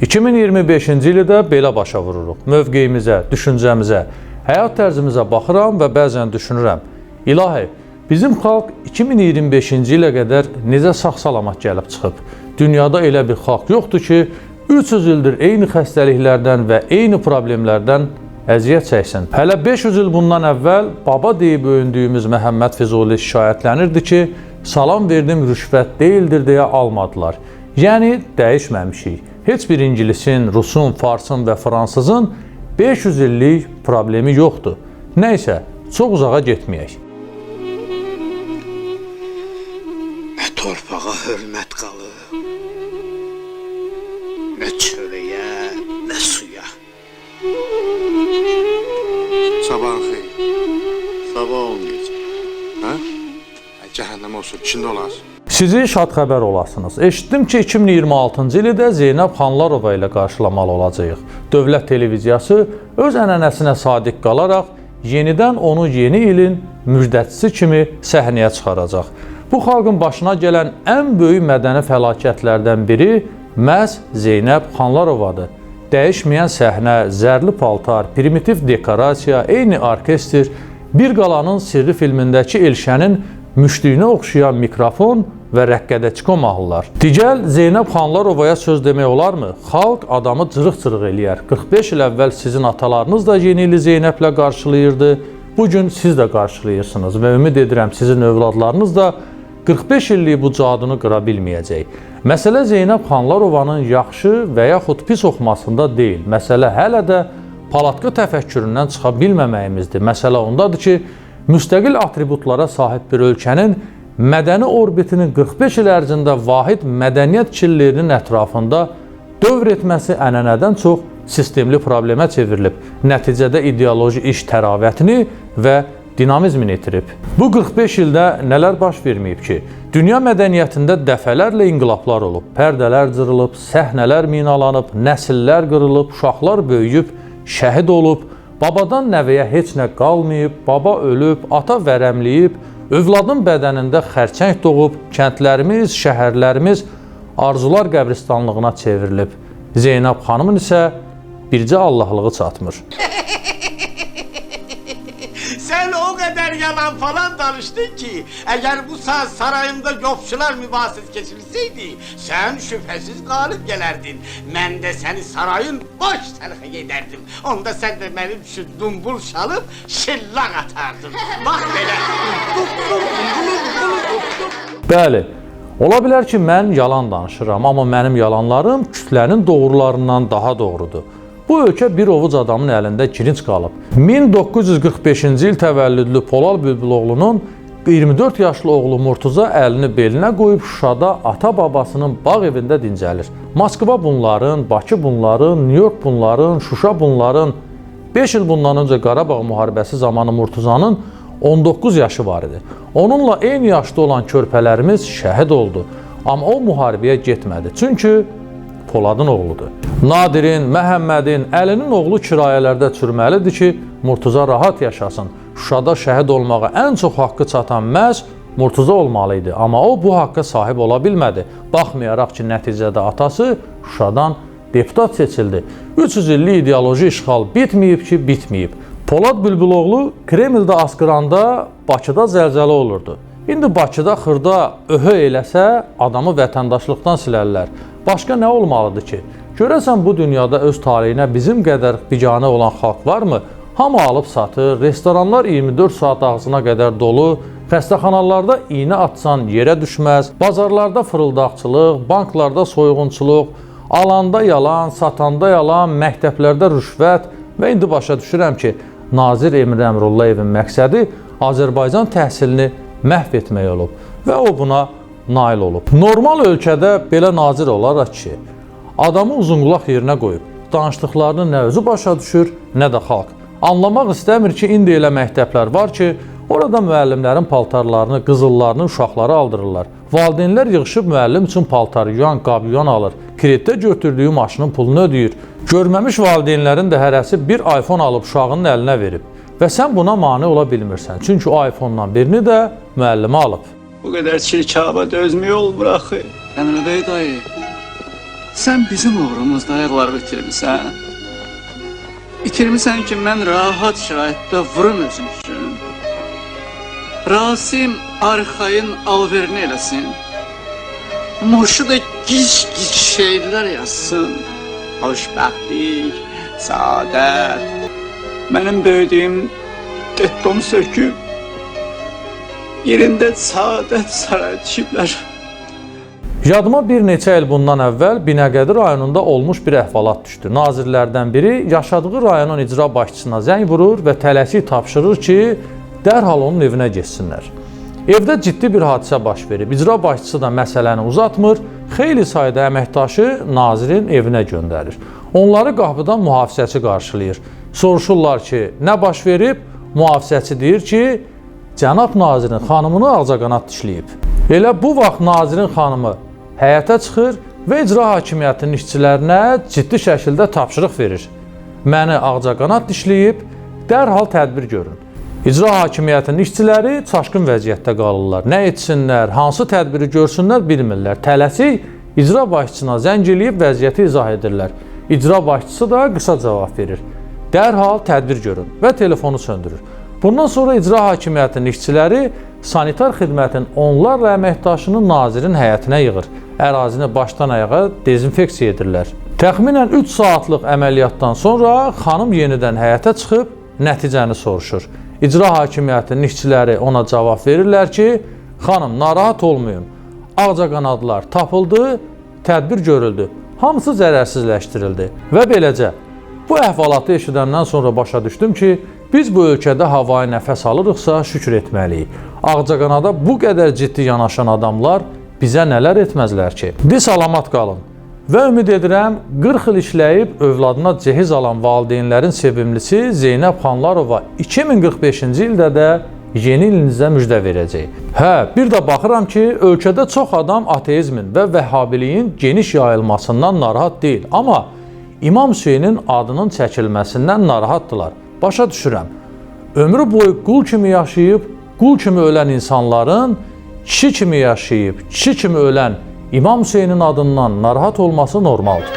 2025-ci ili də belə başa vururuq. Mövqeyimizə, düşüncəmizə, həyat tərzimizə baxıram və bəzən düşünürəm. İlahi, bizim xalq 2025-ci ilə qədər necə sağ-salamat gəlib çıxıb? Dünyada elə bir xalq yoxdur ki, 300 ildir eyni xəstəliklərdən və eyni problemlərdən əziyyət çəksin. Hələ 500 il bundan əvvəl baba deyib öyündüyümüz Məhəmməd Füzuli şikayətlənirdi ki, salam verdim rüşvət deyildir deyə almadılar. Yəni, dəyişməmişik. Heç bir ingilisin, rusun, farsın və fransızın 500 illik problemi yoxdur. Nəysə, çox uzağa getməyək. Nə torpağa hörmət qalır, nə çörəyə, nə suya. Sabahın xeyir. Sabah olmayacaq. Hə? Cəhənnəm olsun, içində olasın. Sizi şad xəbər olasınız. Eşitdim ki, 2026-cı ili də Zeynəb Xanlarova ilə qarşılamalı olacağıq. Dövlət televiziyası öz ənənəsinə sadiq qalaraq yenidən onu yeni ilin müjdəçisi kimi səhnəyə çıxaracaq. Bu xalqın başına gələn ən böyük mədəni fəlakətlərdən biri məhz Zeynəb Xanlarovadır. Dəyişməyən səhnə, zərli paltar, primitiv dekorasiya, eyni orkestr, Bir qalanın sirri filmindəki Elşənin müştüyünə oxşayan mikrofon və rəqqədəçiko mahnılar. Digəl Zeynəb Xanlarovaya söz demək olarmı? Xalq adamı cırıq-cırıq eləyər. 45 il əvvəl sizin atalarınız da yeni ili Zeynəblə qarşılayırdı. Bugün siz də qarşılayırsınız və ümid edirəm sizin övladlarınız da 45 illik bu cadını qıra bilməyəcək. Məsələ Zeynəb Xanlarovanın yaxşı və yaxud pis oxumasında deyil. Məsələ hələ də palatka təfəkküründən çıxa bilməməyimizdir. Məsələ ondadır ki, müstəqil atributlara sahib bir ölkənin mədəni orbitinin 45 il ərzində vahid mədəniyyət killərinin ətrafında dövr etməsi ənənədən çox sistemli problemə çevrilib. Nəticədə ideoloji iş təravətini və dinamizmini itirib. Bu 45 ildə nələr baş verməyib ki? Dünya mədəniyyətində dəfələrlə inqilablar olub, pərdələr cırılıb, səhnələr minalanıb, nəsillər qırılıb, uşaqlar böyüyüb, şəhid olub, babadan nəvəyə heç nə qalmayıb, baba ölüb, ata vərəmləyib, övladın bədənində xərçəng doğub, kəndlərimiz, şəhərlərimiz arzular qəbristanlığına çevrilib. Zeynəb xanımın isə bircə Allahlığı çatmır. Sen o kadar yalan falan danıştın ki, eğer bu saat sarayımda yopçular mübahiz geçirseydi, sen şüphesiz galip gelerdin. Ben de seni sarayın boş terk ederdim. Onda sen de benim şu dumbul şalıp şillak atardın. Bak böyle. Bəli, ola bilər ki, mən yalan danışıram, amma mənim yalanlarım kütlənin doğrularından daha doğrudur. Bu ölkə bir ovuc adamın əlində kirinç qalıb. 1945-ci il təvəllüdlü Polal Bülbüloğlu'nun 24 yaşlı oğlu Murtuza əlini belinə qoyub Şuşada ata-babasının bağ evində dincəlir. Moskva bunların, Bakı bunların, New York bunların, Şuşa bunların. 5 il bundan öncə Qarabağ müharibəsi zamanı Murtuzanın 19 yaşı var idi. Onunla eyni yaşda olan körpələrimiz şəhid oldu. Amma o müharibəyə getmədi. Çünki Poladın oğludur. Nadirin, Məhəmmədin, Əlinin oğlu kirayələrdə çürməlidir ki, Murtuza rahat yaşasın. Şuşada şəhid olmağa ən çox haqqı çatan məhz Murtuza olmalı idi. Amma o bu haqqa sahib ola bilmədi. Baxmayaraq ki, nəticədə atası Şuşadan deputat seçildi. 300 illik ideoloji işğal bitməyib ki, bitməyib. Polad Bülbüloğlu Kremldə asqıranda Bakıda zəlzələ olurdu. İndi Bakıda xırda öhö eləsə adamı vətəndaşlıqdan silərlər. Başqa nə olmalıdır ki? Görəsən bu dünyada öz taleyinə bizim qədər biganə olan xalq varmı? Hamı alıb satır, restoranlar 24 saat ağzına qədər dolu, xəstəxanalarda iynə atsan yerə düşməz, bazarlarda fırıldaqçılıq, banklarda soyğunçuluq, alanda yalan, satanda yalan, məktəblərdə rüşvət və indi başa düşürəm ki, Nazir Emre Əmrullayevin məqsədi Azərbaycan təhsilini məhv etmək olub və o buna nail olub. Normal ölkədə belə nazir olaraq ki, adamı uzunqulaq yerinə qoyub, danışdıqlarını nə özü başa düşür, nə də xalq. Anlamaq istəmir ki, indi elə məktəblər var ki, orada müəllimlərin paltarlarını, qızıllarını uşaqları aldırırlar. Valideynlər yığışıb müəllim üçün paltar yuyan, qab yuyan alır. Kreditdə götürdüyü maşının pulunu ödəyir. Görməmiş valideynlərin də hərəsi bir iPhone alıb uşağının əlinə verib. Və sən buna mane ola bilmirsən. Çünki o iPhone-dan birini də müəllimə alıb. Bu qədər çirkaba dözmüyor olmur axı. Əmrə bəy dayı, Sən bizim uğrumuzda ayaqları itirmisən. İtirmisən ki, mən rahat şəraitdə vurum özüm üçün. Rasim arxayın alverini eləsin. Moşu da gic-gic şeylər yazsın. Xoşbəxtlik, saadət. Mənim böyüdüyüm detdonu söküb, yerində saadət sarayı tikiblər. Yadıma bir neçə il bundan əvvəl Binəqədi rayonunda olmuş bir əhvalat düşdü. Nazirlərdən biri yaşadığı rayonun icra başçısına zəng vurur və tələsik tapşırır ki, dərhal onun evinə getsinlər. Evdə ciddi bir hadisə baş verib. İcra başçısı da məsələni uzatmır, xeyli sayda əməkdaşı nazirin evinə göndərir. Onları qapıdan mühafizəçi qarşılayır. Soruşurlar ki, nə baş verib? Mühafizəçi deyir ki, cənab nazirin xanımını ağcaqanad dişləyib. Elə bu vaxt nazirin xanımı həyətə çıxır və icra hakimiyyətinin işçilərinə ciddi şəkildə tapşırıq verir. Məni ağcaqanad dişləyib, dərhal tədbir görün. İcra hakimiyyətinin işçiləri çaşqın vəziyyətdə qalırlar. Nə etsinlər, hansı tədbiri görsünlər bilmirlər. Tələsik icra başçısına zəng eləyib vəziyyəti izah edirlər. İcra başçısı da qısa cavab verir. Dərhal tədbir görün və telefonu söndürür. Bundan sonra icra hakimiyyətinin işçiləri sanitar xidmətin onlarla əməkdaşını nazirin həyətinə yığır. Ərazini başdan ayağa dezinfeksiya edirlər. Təxminən 3 saatlıq əməliyyatdan sonra xanım yenidən həyətə çıxıb nəticəni soruşur. İcra hakimiyyətinin işçiləri ona cavab verirlər ki, xanım narahat olmayın, ağcaqanadlar tapıldı, tədbir görüldü, hamısı zərərsizləşdirildi və beləcə. Bu əhvalatı eşidəndən sonra başa düşdüm ki, biz bu ölkədə havayı nəfəs alırıqsa şükür etməliyik. Ağcaqanada bu qədər ciddi yanaşan adamlar bizə nələr etməzlər ki? Salamat qalın və ümid edirəm 40 il işləyib övladına cehiz alan valideynlərin sevimlisi Zeynəb Xanlarova 2045-ci ildə də yeni ilinizə müjdə verəcək. Bir də baxıram ki, ölkədə çox adam ateizmin və vəhhabiliyin geniş yayılmasından narahat deyil, amma İmam Hüseynin adının çəkilməsindən narahatdırlar. Başa düşürəm. Ömrü boyu qul kimi yaşayıb, qul kimi ölən insanların kişi kimi yaşayıb, kişi kimi ölən İmam Hüseynin adından narahat olması normaldır.